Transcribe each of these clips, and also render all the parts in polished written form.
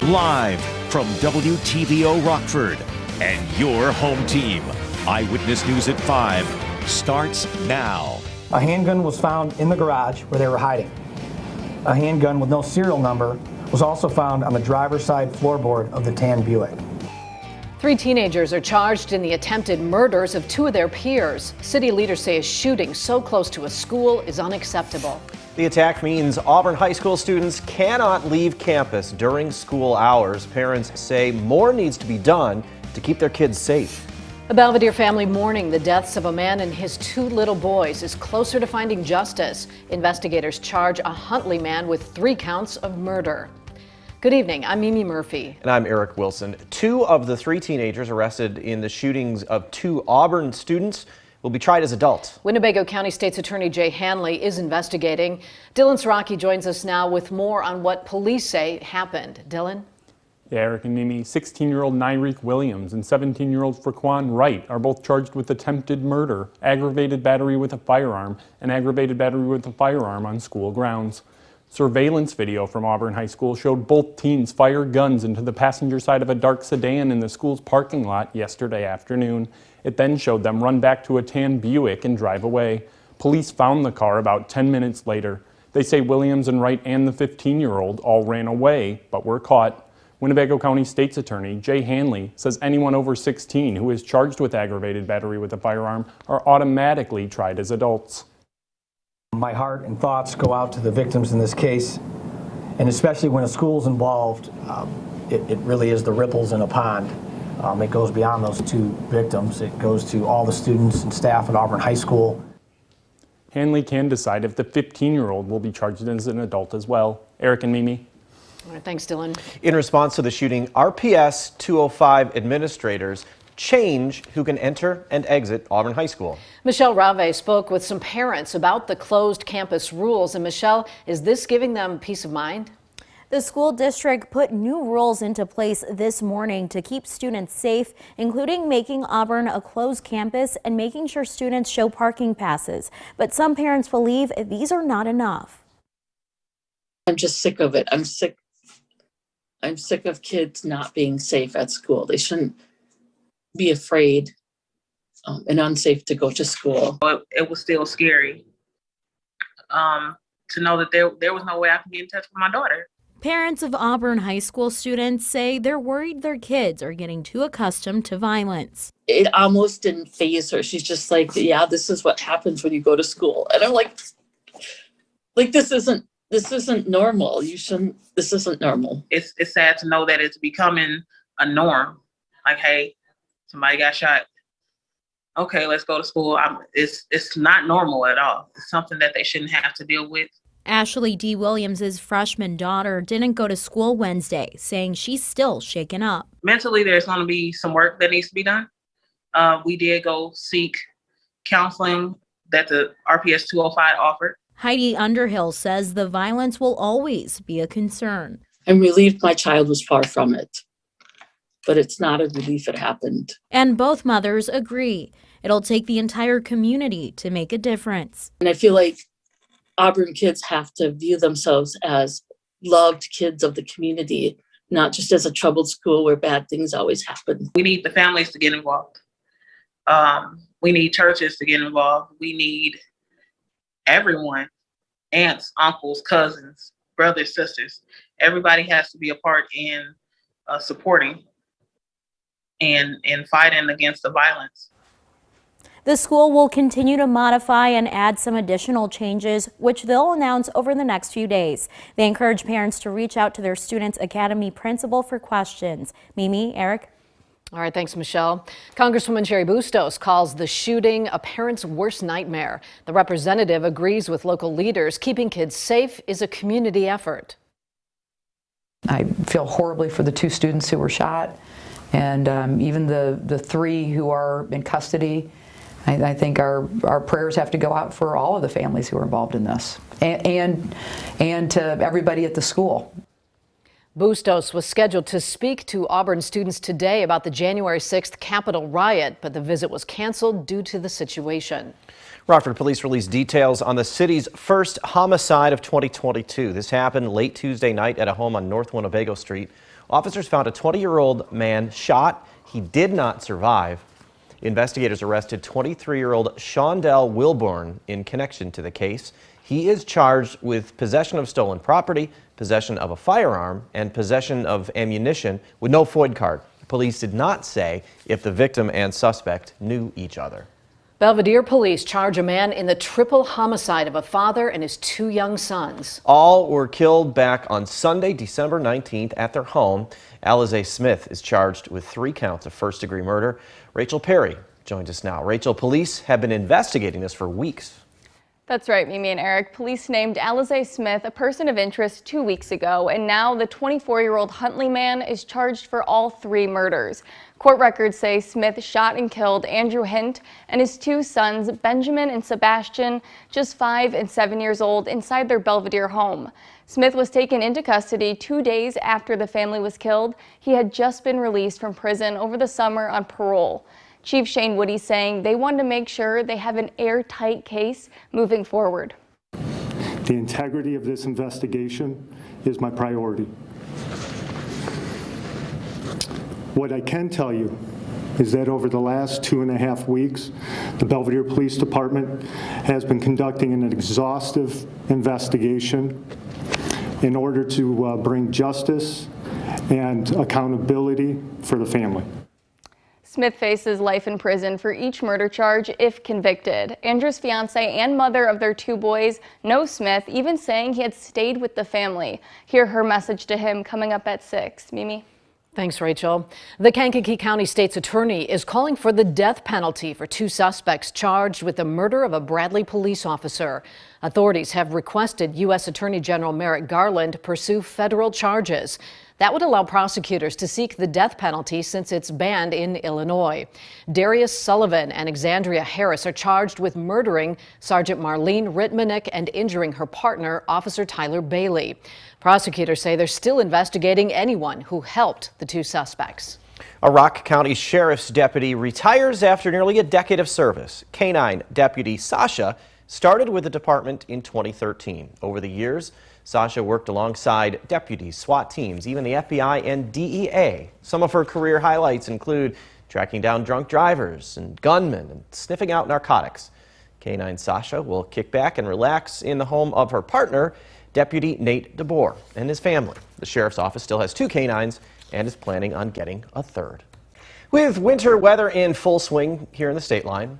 Live from WTVO Rockford and your home team. Eyewitness News at 5 starts now. A handgun was found in the garage where they were hiding. A handgun with no serial number was also found on the driver's side floorboard of the tan Buick. 3 teenagers are charged in the attempted murders of 2 of their peers. City leaders say a shooting so close to a school is unacceptable. The attack means Auburn High School students cannot leave campus during school hours. Parents say more needs to be done to keep their kids safe. A Belvidere family mourning the deaths of a man and his 2 little boys is closer to finding justice. Investigators charge a Huntley man with 3 counts of murder. Good evening, I'm Mimi Murphy. And I'm Eric Wilson. 2 of the 3 teenagers arrested in the shootings of 2 Auburn students will be tried as adults. Winnebago County State's Attorney Jay Hanley is investigating. Dylan Siraki joins us now with more on what police say happened. Dylan? Yeah, Eric and Mimi, 16-year-old Nyreek Williams and 17-year-old Frequan Wright are both charged with attempted murder, aggravated battery with a firearm, and aggravated battery with a firearm on school grounds. Surveillance video from Auburn High School showed both teens fire guns into the passenger side of a dark sedan in the school's parking lot yesterday afternoon. It then showed them run back to a tan Buick and drive away. Police found the car about 10 minutes later. They say Williams and Wright and the 15-year-old all ran away, but were caught. Winnebago County State's Attorney Jay Hanley says anyone over 16 who is charged with aggravated battery with a firearm are automatically tried as adults. My heart and thoughts go out to the victims in this case, and especially when a school's involved, it really is the ripples in a pond. It goes beyond those 2 victims. It goes to all the students and staff at Auburn High School. Hanley can decide if the 15-year-old will be charged as an adult as well. Eric and Mimi. All right, thanks, Dylan. In response to the shooting, RPS 205 administrators change who can enter and exit Auburn High School. Michelle Rave spoke with some parents about the closed campus rules. And Michelle, is this giving them peace of mind? The school district put new rules into place this morning to keep students safe, including making Auburn a closed campus and making sure students show parking passes. But some parents believe these are not enough. I'm just sick of it. I'm sick of kids not being safe at school. They shouldn't be afraid and unsafe to go to school. It was still scary to know that there was no way I could get in touch with my daughter. Parents of Auburn High School students say they're worried their kids are getting too accustomed to violence. It almost didn't faze her. She's just like, yeah, this is what happens when you go to school. And I'm like this isn't normal. This isn't normal. It's sad to know that it's becoming a norm. Like, hey, somebody got shot. Okay, let's go to school. It's not normal at all. It's something that they shouldn't have to deal with. Ashley D. Williams' freshman daughter didn't go to school Wednesday, saying she's still shaken up. Mentally, there's going to be some work that needs to be done. We did go seek counseling that the RPS 205 offered. Heidi Underhill says the violence will always be a concern. I'm relieved my child was far from it, but it's not a relief it happened. And both mothers agree. It'll take the entire community to make a difference. And I feel like Auburn kids have to view themselves as loved kids of the community, not just as a troubled school where bad things always happen. We need the families to get involved. We need churches to get involved. We need everyone, aunts, uncles, cousins, brothers, sisters. Everybody has to be a part in supporting and fighting against the violence. The school will continue to modify and add some additional changes, which they'll announce over the next few days. They encourage parents to reach out to their students' academy principal for questions. Mimi, Eric? All right, thanks, Michelle. Congresswoman Sherry Bustos calls the shooting a parent's worst nightmare. The representative agrees with local leaders. Keeping kids safe is a community effort. I feel horribly for the 2 students who were shot, and even the 3 who are in custody. I think our prayers have to go out for all of the families who are involved in this, and to everybody at the school. Bustos was scheduled to speak to Auburn students today about the January 6th Capitol riot, but the visit was canceled due to the situation. Rockford police released details on the city's first homicide of 2022. This happened late Tuesday night at a home on North Winnebago Street. Officers found a 20-year-old man shot. He did not survive. Investigators arrested 23-year-old Shondell Wilborn in connection to the case. He is charged with possession of stolen property, possession of a firearm, and possession of ammunition with no FOID card. Police did not say if the victim and suspect knew each other. Belvidere police charge a man in the triple homicide of a father and his 2 young sons. All were killed back on Sunday, December 19th at their home. Alize Smith is charged with 3 counts of first-degree murder. Rachel Perry joins us now. Rachel, police have been investigating this for weeks. That's right, Mimi and Eric. Police named Alize Smith a person of interest 2 weeks ago, and now the 24-year-old Huntley man is charged for all 3 murders. Court records say Smith shot and killed Andrew Hint and his 2 sons, Benjamin and Sebastian, just 5 and 7 years old, inside their Belvidere home. Smith was taken into custody 2 days after the family was killed. He had just been released from prison over the summer on parole. Chief Shane Woody saying they want to make sure they have an airtight case moving forward. The integrity of this investigation is my priority. What I can tell you is that over the last 2.5 weeks, the Belvidere Police Department has been conducting an exhaustive investigation in order to bring justice and accountability for the family. Smith faces life in prison for each murder charge if convicted. Andrew's fiance and mother of their 2 boys know Smith, even saying he had stayed with the family. Hear her message to him coming up at 6. Mimi? Thanks, Rachel. The Kankakee County State's attorney is calling for the death penalty for 2 suspects charged with the murder of a Bradley police officer. Authorities have requested U.S. Attorney General Merrick Garland pursue federal charges. That would allow prosecutors to seek the death penalty since it's banned in Illinois. Darius Sullivan and Exandria Harris are charged with murdering Sergeant Marlene Ritmanick and injuring her partner, Officer Tyler Bailey. Prosecutors say they're still investigating anyone who helped the 2 suspects. A Rock County Sheriff's deputy retires after nearly a decade of service. K9 Deputy Sasha started with the department in 2013. Over the years, Sasha worked alongside deputies, SWAT teams, even the FBI and DEA. Some of her career highlights include tracking down drunk drivers and gunmen and sniffing out narcotics. K9 Sasha will kick back and relax in the home of her partner, Deputy Nate DeBoer, and his family. The sheriff's office still has 2 canines and is planning on getting a 3rd. With winter weather in full swing here in the state line,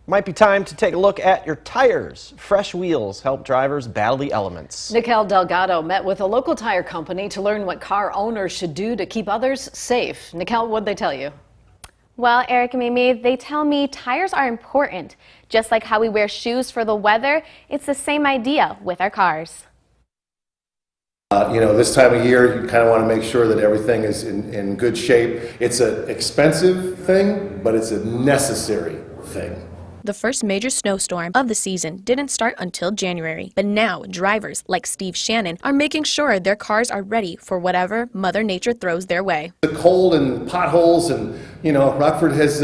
might be time to take a look at your tires. Fresh wheels help drivers battle the elements. Nicole Delgado met with a local tire company to learn what car owners should do to keep others safe. Nicole, what'd they tell you? Well, Eric and Mimi, they tell me tires are important. Just like how we wear shoes for the weather, it's the same idea with our cars. This time of year, you kind of want to make sure that everything is in good shape. It's an expensive thing, but it's a necessary thing. The first major snowstorm of the season didn't start until January, but now drivers like Steve Shannon are making sure their cars are ready for whatever Mother Nature throws their way. The cold and potholes and, Rockford has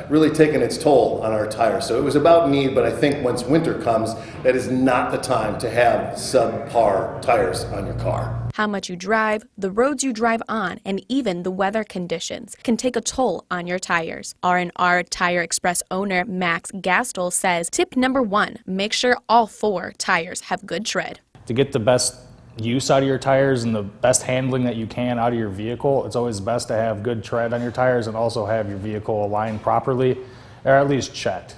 really taken its toll on our tires. So it was about need, but I think once winter comes, that is not the time to have subpar tires on your car. How much you drive, the roads you drive on, and even the weather conditions can take a toll on your tires. R&R Tire Express owner Max Gastel says tip number 1, make sure all 4 tires have good tread. To get the best use out of your tires and the best handling that you can out of your vehicle, it's always best to have good tread on your tires and also have your vehicle aligned properly, or at least checked.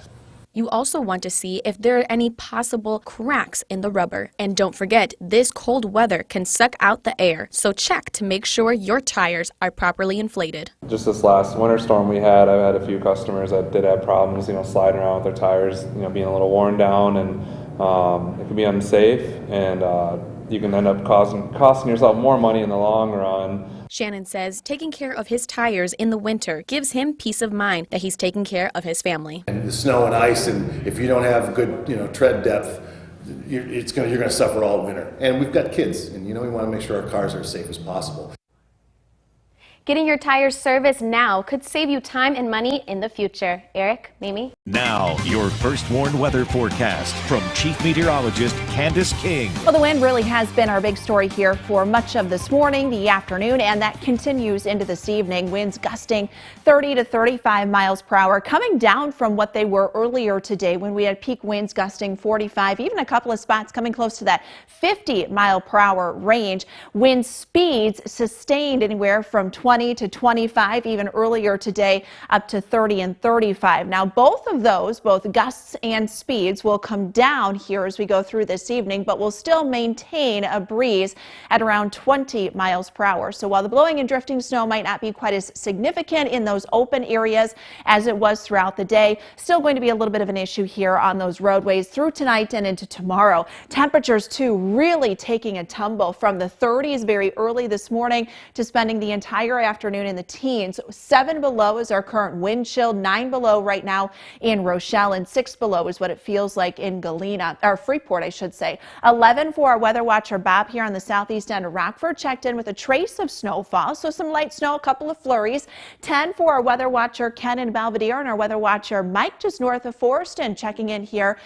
You also want to see if there are any possible cracks in the rubber. And don't forget, this cold weather can suck out the air, so check to make sure your tires are properly inflated. Just this last winter storm we had, I've had a few customers that did have problems, sliding around with their tires, being a little worn down, and it can be unsafe, and you can end up costing yourself more money in the long run. Shannon says taking care of his tires in the winter gives him peace of mind that he's taking care of his family. And the snow and ice, and if you don't have good, tread depth, you're going to suffer all winter. And we've got kids, and we want to make sure our cars are as safe as possible. Getting your tires serviced now could save you time and money in the future. Eric, Mimi? Now, your first warned weather forecast from Chief Meteorologist Candace King. Well, the wind really has been our big story here for much of this morning, the afternoon, and that continues into this evening. Winds gusting 30 to 35 miles per hour, coming down from what they were earlier today when we had peak winds gusting 45, even a couple of spots coming close to that 50 mile per hour range. Wind speeds sustained anywhere from 20 to 25, even earlier today, up to 30 and 35. Now, both of those, both gusts and speeds, will come down here as we go through this evening, but will still maintain a breeze at around 20 miles per hour. So while the blowing and drifting snow might not be quite as significant in those open areas as it was throughout the day, still going to be a little bit of an issue here on those roadways through tonight and into tomorrow. Temperatures, too, really taking a tumble from the 30s very early this morning to spending the entire afternoon in the teens. 7 below is our current wind chill, 9 below right now in Rochelle, and 6 below is what it feels like in Galena, or Freeport, I should say. 11 for our weather watcher Bob here on the southeast end of Rockford, checked in with a trace of snowfall, so some light snow, a couple of flurries. 10 for our weather watcher Ken in Belvidere, and our weather watcher Mike just north of Forreston, checking in here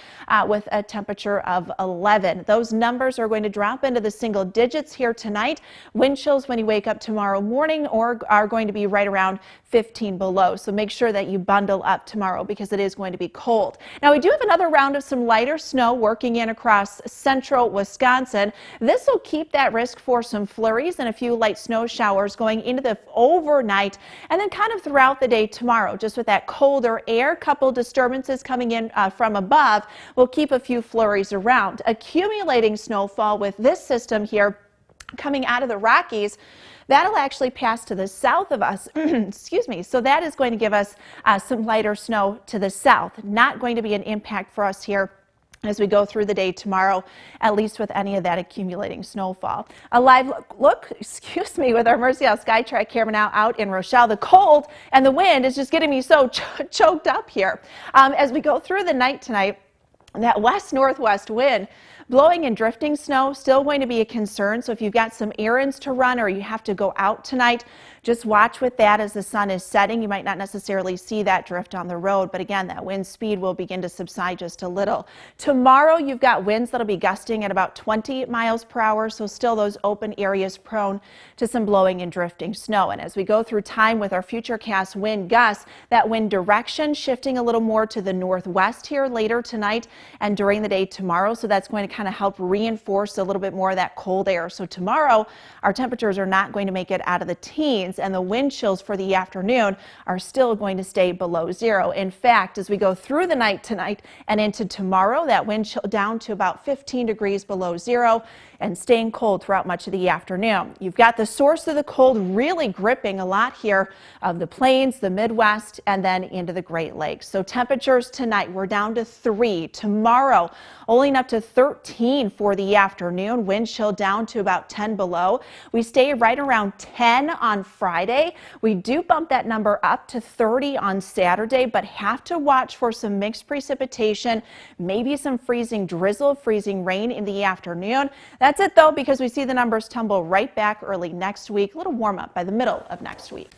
with a temperature of 11. Those numbers are going to drop into the single digits here tonight. Wind chills when you wake up tomorrow morning are going to be right around 15 below. So make sure that you bundle up tomorrow because it is going to be cold. Now, we do have another round of some lighter snow working in across central Wisconsin. This will keep that risk for some flurries and a few light snow showers going into the overnight and then kind of throughout the day tomorrow. Just with that colder air, couple disturbances coming in from above will keep a few flurries around. Accumulating snowfall with this system here coming out of the Rockies, that'll actually pass to the south of us. Excuse me. So that is going to give us some lighter snow to the south. Not going to be an impact for us here as we go through the day tomorrow, at least with any of that accumulating snowfall. A live look, excuse me, with our Mercy House SkyTrack camera now out in Rochelle. The cold and the wind is just getting me so choked up here. As we go through the night tonight, that west-northwest wind blowing and drifting snow still going to be a concern. So if you've got some errands to run or you have to go out tonight, just watch with that as the sun is setting. You might not necessarily see that drift on the road, but again, that wind speed will begin to subside just a little. Tomorrow, you've got winds that'll be gusting at about 20 miles per hour, so still those open areas prone to some blowing and drifting snow. And as we go through time with our futurecast wind gusts, that wind direction shifting a little more to the northwest here later tonight and during the day tomorrow, so that's going to kind of help reinforce a little bit more of that cold air. So tomorrow, our temperatures are not going to make it out of the teens, and the wind chills for the afternoon are still going to stay below zero. In fact, as we go through the night tonight and into tomorrow, that wind chill down to about 15 degrees below zero and staying cold throughout much of the afternoon. You've got the source of the cold really gripping a lot here of the plains, the Midwest, and then into the Great Lakes. So temperatures tonight, we're down to 3. Tomorrow, only up to 13 for the afternoon. Wind chill down to about 10 below. We stay right around 10 on Friday. We do bump that number up to 30 on Saturday, but have to watch for some mixed precipitation, maybe some freezing drizzle, freezing rain in the afternoon. That's it, though, because we see the numbers tumble right back early next week. A little warm up by the middle of next week.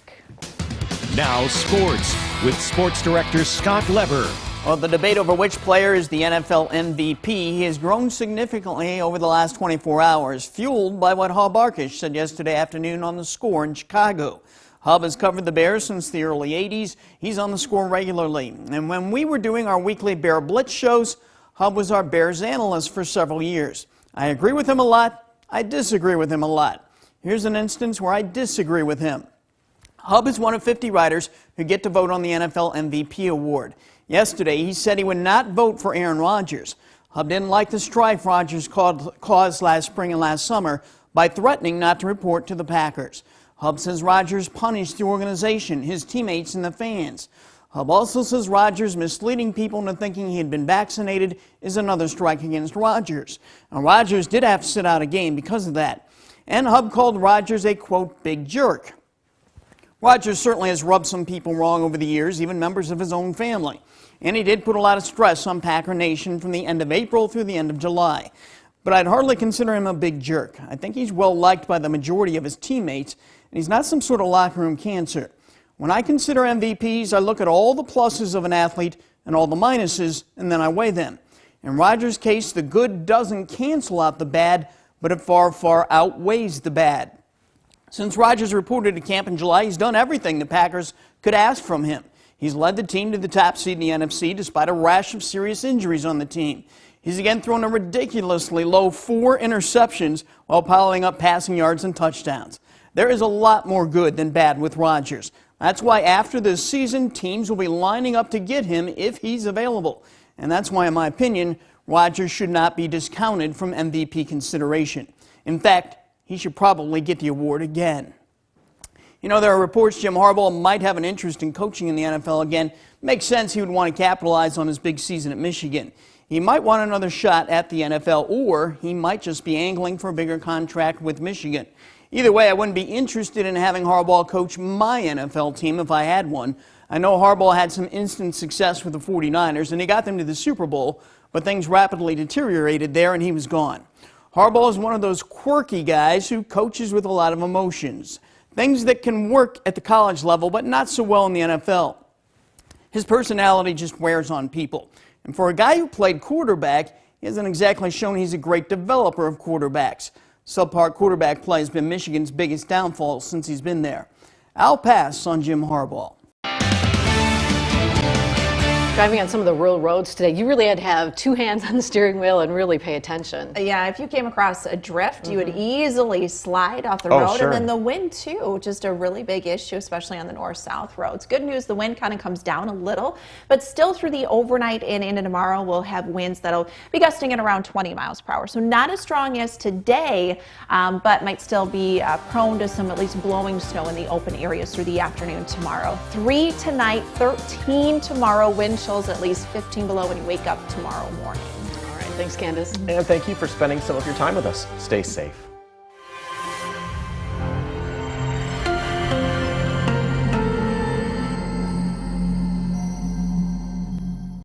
Now sports with sports director Scott Lever. Well, the debate over which player is the NFL MVP has grown significantly over the last 24 hours, fueled by what Hub Arkush said yesterday afternoon on The Score in Chicago. Hub has covered the Bears since the early 80s. He's on The Score regularly. And when we were doing our weekly Bear Blitz shows, Hub was our Bears analyst for several years. I agree with him a lot. I disagree with him a lot. Here's an instance where I disagree with him. Hub is one of 50 writers who get to vote on the NFL MVP award. Yesterday, he said he would not vote for Aaron Rodgers. Hub didn't like the strife Rodgers caused last spring and last summer by threatening not to report to the Packers. Hub says Rodgers punished the organization, his teammates, and the fans. Hub also says Rodgers misleading people into thinking he had been vaccinated is another strike against Rodgers. Now, Rodgers did have to sit out a game because of that. And Hub called Rodgers a, quote, big jerk. Rogers certainly has rubbed some people wrong over the years, even members of his own family. And he did put a lot of stress on Packer Nation from the end of April through the end of July. But I'd hardly consider him a big jerk. I think he's well liked by the majority of his teammates, and he's not some sort of locker room cancer. When I consider MVPs, I look at all the pluses of an athlete and all the minuses, and then I weigh them. In Rogers' case, the good doesn't cancel out the bad, but it far, far outweighs the bad. Since Rogers reported to camp in July, he's done everything the Packers could ask from him. He's led the team to the top seed in the NFC despite a rash of serious injuries on the team. He's again thrown a ridiculously low 4 interceptions while piling up passing yards and touchdowns. There is a lot more good than bad with Rogers. That's why after this season, teams will be lining up to get him if he's available. And that's why, in my opinion, Rogers should not be discounted from MVP consideration. In fact, he should probably get the award again. You know, there are reports Jim Harbaugh might have an interest in coaching in the NFL again. Makes sense he would want to capitalize on his big season at Michigan. He might want another shot at the NFL, or he might just be angling for a bigger contract with Michigan. Either way, I wouldn't be interested in having Harbaugh coach my NFL team if I had one. I know Harbaugh had some instant success with the 49ers, and he got them to the Super Bowl, but things rapidly deteriorated there, and he was gone. Harbaugh is one of those quirky guys who coaches with a lot of emotions. Things that can work at the college level, but not so well in the NFL. His personality just wears on people. And for a guy who played quarterback, he hasn't exactly shown he's a great developer of quarterbacks. Subpar quarterback play has been Michigan's biggest downfall since he's been there. I'll pass on Jim Harbaugh. Driving on some of the rural roads today, you really had to have 2 hands on the steering wheel and really pay attention. Yeah, if you came across a drift, you would easily slide off the road. Sure. And then the wind, too, just a really big issue, especially on the north-south roads. Good news, the wind kind of comes down a little, but still through the overnight and into tomorrow, we'll have winds that'll be gusting at around 20 miles per hour. So not as strong as today, but might still be prone to some at least blowing snow in the open areas through the afternoon tomorrow. 3 tonight, 13 tomorrow, wind chills at least 15 below when you wake up tomorrow morning. All right, thanks, Candace. And thank you for spending some of your time with us. Stay safe.